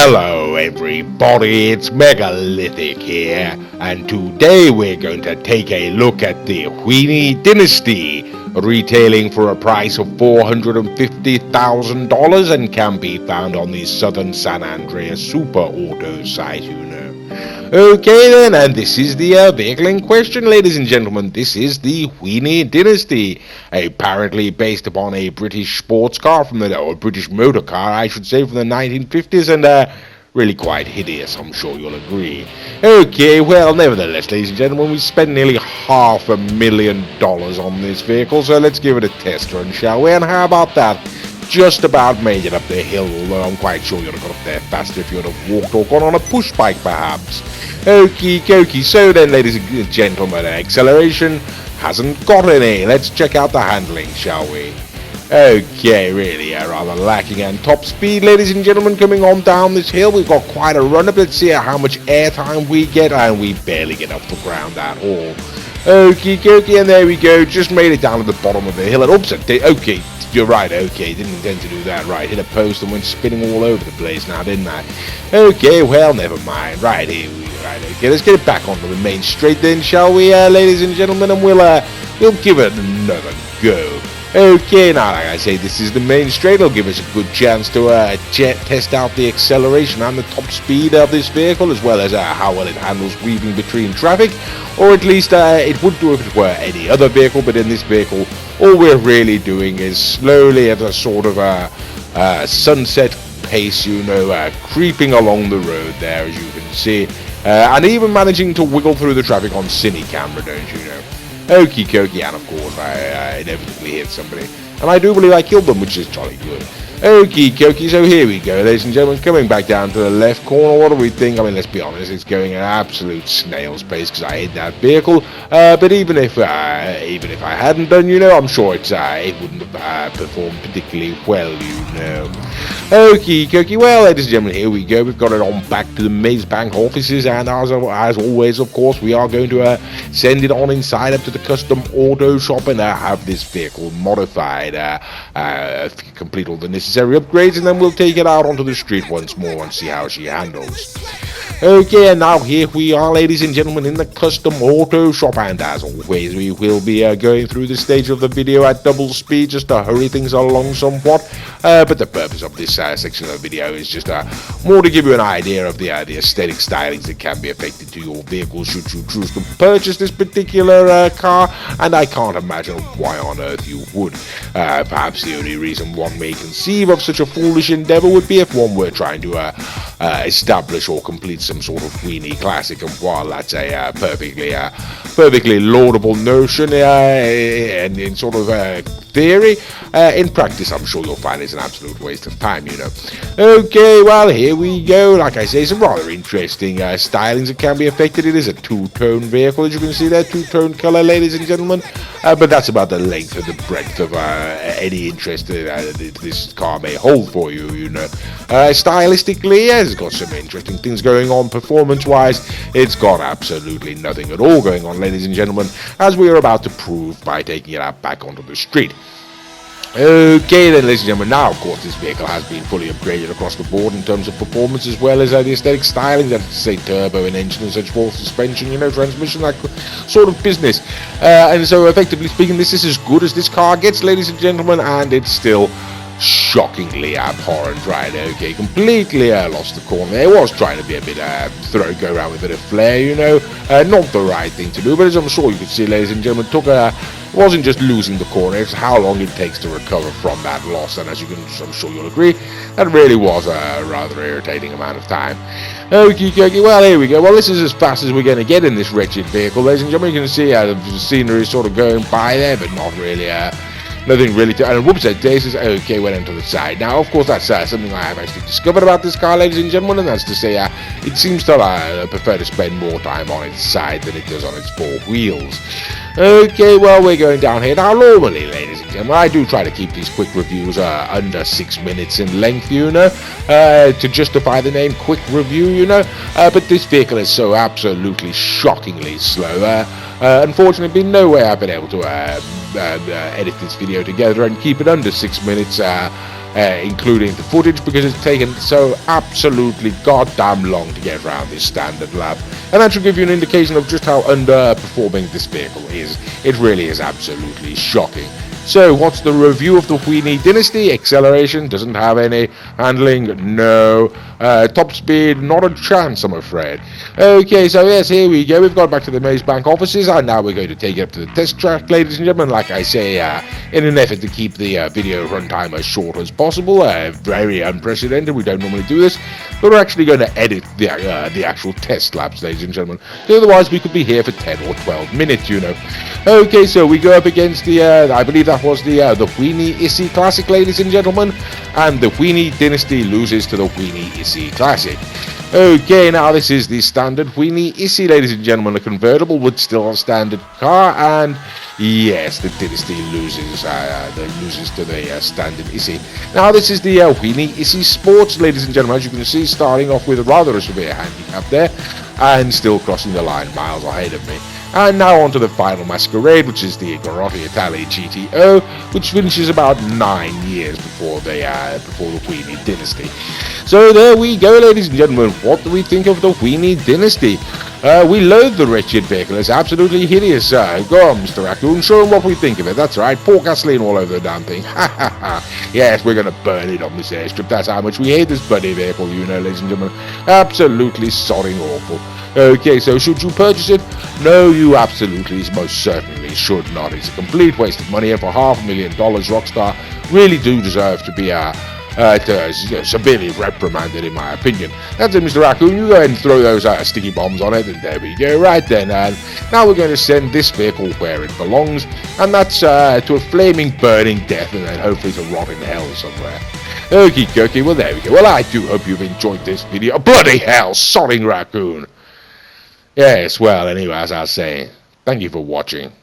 Hello everybody, it's Megalithic here, and today we're going to take a look at the Weeny Dynasty, retailing for a price of $450,000 and can be found on the Southern San Andreas Super Auto site, Okay then, and this is the vehicle in question, ladies and gentlemen. This is the Weeny Dynasty, apparently based upon a British sports car or British motor car, I should say, from the 1950s, and really quite hideous, I'm sure you'll agree. Okay, well, nevertheless, ladies and gentlemen, we spent nearly $500,000 on this vehicle, so let's give it a test run, shall we? And how about that? Just about made it up the hill, although I'm quite sure you'd have got up there faster if you would have walked or gone on a push bike, perhaps. Okie dokie, so then, ladies and gentlemen, acceleration hasn't got any. Let's check out the handling, shall we? Okay, really rather lacking, and top speed, ladies and gentlemen, coming on down this hill. We've got quite a run up. Let's see how much airtime we get, and we barely get off the ground at all. Okie dokie, and there we go, just made it down to the bottom of the hill, and oops, okay, you're right, okay, didn't intend to do that, right, hit a post and went spinning all over the place now, didn't I? Okay, well, never mind, right, here we go, right, okay, let's get it back onto the main straight then, shall we, ladies and gentlemen, and we'll give it another go. Okay, now, like I say, this is the main straight. It'll give us a good chance to test out the acceleration and the top speed of this vehicle, as well as how well it handles weaving between traffic, or at least it would do if it were any other vehicle, but in this vehicle, all we're really doing is slowly at a sort of sunset pace, creeping along the road there, as you can see, and even managing to wiggle through the traffic on cine camera, don't you know? Okie dokie, and of course I inevitably hit somebody, and I do believe I killed them, which is jolly good. Okie dokie, so here we go, ladies and gentlemen, coming back down to the left corner. What do we think? I mean, let's be honest, it's going at absolute snail's pace because I hit that vehicle, but even if I hadn't done, I'm sure it wouldn't have performed particularly well, Okie dokie, well, ladies and gentlemen, here we go. We've got it on back to the Maze Bank offices, and as always, of course, we are going to send it on inside up to the custom auto shop and have this vehicle modified, complete all the necessary upgrades, and then we'll take it out onto the street once more and see how she handles. Okay, and now here we are, ladies and gentlemen, in the custom auto shop, and as always, we will be going through this stage of the video at double speed just to hurry things along somewhat, but the purpose of this section of the video is just more to give you an idea of the aesthetic stylings that can be affected to your vehicle should you choose to purchase this particular car, and I can't imagine why on earth you would. Perhaps the only reason one may conceive of such a foolish endeavor would be if one were trying to establish or complete some sort of Weeny classic, and while that's a perfectly laudable notion and in sort of theory, in practice I'm sure you'll find it's an absolute waste of time, Okay, well, here we go. Like I say, some rather interesting stylings that can be affected. It is a two-tone vehicle, as you can see there, two-tone color, ladies and gentlemen, but that's about the length and the breadth of any interest that this car may hold for you, Stylistically, yeah, it's got some interesting things going on. Performance-wise, it's got absolutely nothing at all going on, ladies and gentlemen, as we are about to prove by taking it out back onto the street. Okay then, ladies and gentlemen, now of course this vehicle has been fully upgraded across the board in terms of performance, as well as the aesthetic styling, that's to say turbo and engine and such forth, suspension, transmission, that sort of business, and so effectively speaking, this is as good as this car gets, ladies and gentlemen, and it's still shockingly abhorrent, right? Okay, completely lost the corner. It was trying to be a bit go around with a bit of flair, not the right thing to do, but as I'm sure you could see, ladies and gentlemen, it wasn't just losing the corner, it's how long it takes to recover from that loss, and as I'm sure you'll agree, that really was a rather irritating amount of time. Okie dokie, well, here we go. Well, this is as fast as we're going to get in this wretched vehicle, ladies and gentlemen. You can see the scenery is sort of going by there, but not really nothing really to, and whoops, that days is okay, went into the side. Now, of course, that's something I have actually discovered about this car, ladies and gentlemen, and that's to say, it seems to prefer to spend more time on its side than it does on its four wheels. Okay, well, we're going down here. Now, normally, ladies and gentlemen, I do try to keep these quick reviews under 6 minutes in length, to justify the name quick review, but this vehicle is so absolutely shockingly slow. Unfortunately, no way I've been able to edit this video together and keep it under 6 minutes including the footage, because it's taken so absolutely goddamn long to get around this standard lap. And that should give you an indication of just how underperforming this vehicle is. It really is absolutely shocking. So, what's the review of the Weeny Dynasty? Acceleration, doesn't have any. Handling, no. Top speed, not a chance, I'm afraid. Okay, so yes, here we go. We've got back to the Maze Bank offices, and now we're going to take it up to the test track, ladies and gentlemen. Like I say, in an effort to keep the video runtime as short as possible. Very unprecedented, we don't normally do this, but we're actually going to edit the actual test laps, ladies and gentlemen. Otherwise, we could be here for 10 or 12 minutes, you know. Okay, so we go up against the, I believe that was the Weeny Issy Classic, ladies and gentlemen, and the Weeny Dynasty loses to the Weeny Issy Classic. Okay, now this is the standard Weeny Issy, ladies and gentlemen, a convertible with still a standard car, and yes, the Dynasty loses to the standard Issy. Now this is the Weeny Issy Sports, ladies and gentlemen, as you can see, starting off with rather a severe handicap there, and still crossing the line miles ahead of me. And now on to the final masquerade, which is the Garotti Italy GTO, which finishes about 9 years before the Weeny Dynasty. So there we go, ladies and gentlemen. What do we think of the Weeny Dynasty? We loathe the wretched vehicle. It's absolutely hideous. Go on, Mr. Raccoon, show him what we think of it. That's right, pour gasoline all over the damn thing. Ha ha ha. Yes, we're going to burn it on this airstrip. That's how much we hate this bloody vehicle, you know, ladies and gentlemen. Absolutely sodding awful. Okay, so should you purchase it? No, you absolutely, most certainly should not. It's a complete waste of money, and for $500,000, Rockstar really do deserve to be severely reprimanded, in my opinion. That's it, Mr. Raccoon. You go ahead and throw those sticky bombs on it, and there we go. Right then, and now we're going to send this vehicle where it belongs, and that's to a flaming, burning death, and then hopefully to rot in hell somewhere. Okie dokie, well there we go. Well, I do hope you've enjoyed this video. Bloody hell, sodding Raccoon. Yes, well, anyway, as I was saying, thank you for watching.